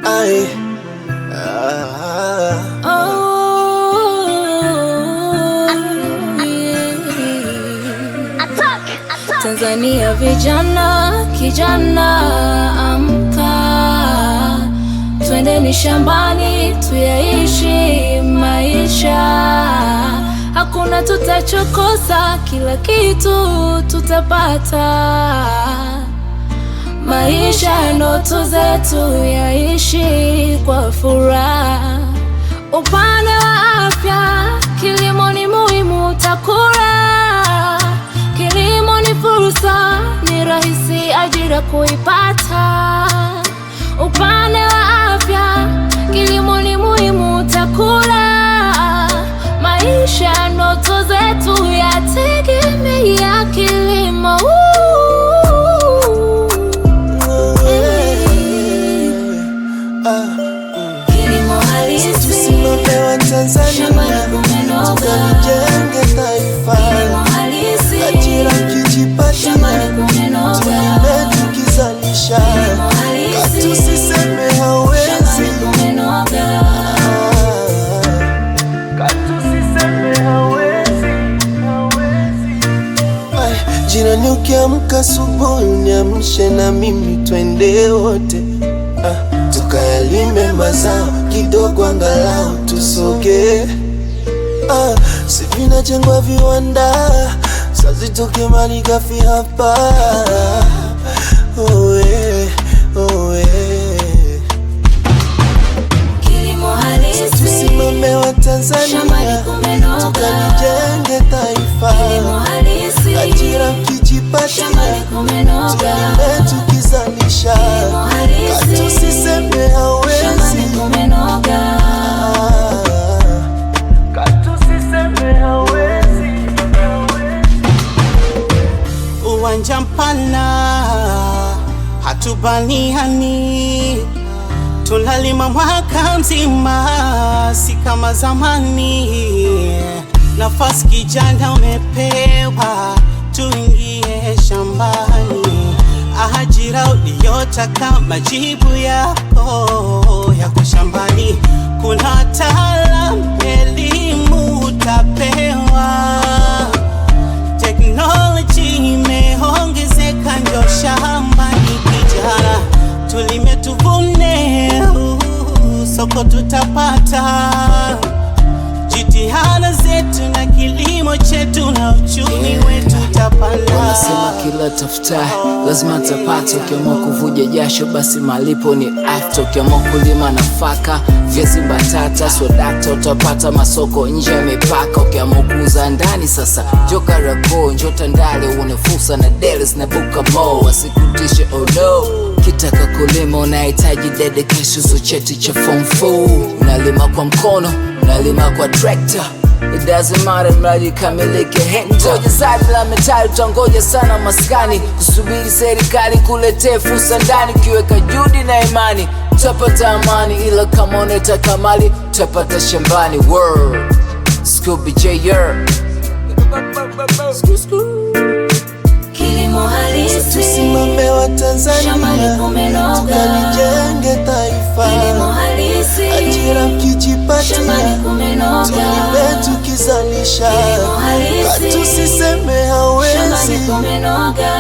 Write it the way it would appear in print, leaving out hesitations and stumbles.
Ay. Tanzania vijana, kijana amka, twendeni shambani tuyaishi maisha. Hakuna tutachokosa, kila kitu tutapata. Maisha ndoto zetu yaishi kwa furaha. Upande wa afya, kilimo ni muhimu, utakula. Kilimo ni fursa, ni rahisi ajira kuipata. Upande wa afya, kilimo ni muhimu, utakula. Maisha ndoto zetu yategemea kilimo. Kilimo halisi, tusimame wa Tanzania, tukajenge taifa. kilimo halisi, Ajira kijipatia, tulime tukizalisha. Katusiseme hawezi, katusiseme hawezi. Jirani ukiamka asubuhi niamshe na mimi twende wote, tukayalime mazao kidogo angalau tusoge. Si vinajengwa viwanda, sazitoke malighafi hapa. Owe, owe. kilimo halisi, Tusimame wa Tanzania, tukalijenge taifa. kilimo halisi, Ajira kijipatia, tulime tukizalisha. Katusiseme hawezi, katusiseme hawezi. Uwanja mpana hatubaniani, tunalima mwaka mzima, si kama zamani. Nafasi kijana umepewa, tuingie shambani. Ajira uliyotaka, majibu yako yako shambani. Kuna wataalamu, elimu utapewa. Technology imeongezeka, ndio shambani kijana. Tulime tuvune, soko tutapata. Jitihada zetu na kilimo chetu na uchumi wetu utapanda. Wanasema kila tafuta lazima tapata. Ukiamua kuvuja jasho basi malipo ni after. Ukiamua kulima nafaka, viazi, mbatata, swadakta utapata masoko nje ya mipaka. Ukiamua kuuza ndani sasa njoo Kariakoo, njoo Tandale uone fursa na deals na Bukamo. Wasikutishe oh no, kitaka kulima unahitaji dedication, so cheti cha form 4. Unalima kwa mkono, unalima kwa tractor, it doesn't matter mradi kamilike hekta. Ngoja zaidi la metali, utangoja sana maskani, kusubiri serikali kuletee fursa ndani. Ukiweka juhudi na imani utapata amani, ila kama unataka mali utapata shambani. Word Scooby J kilimo halisi, Tusimame wa Tanzania, tukalijenge taifa. kilimo halisi, Ajira kijipatia, tulime tukizalisha. halisi, Katusiseme hawezi, kumenoga.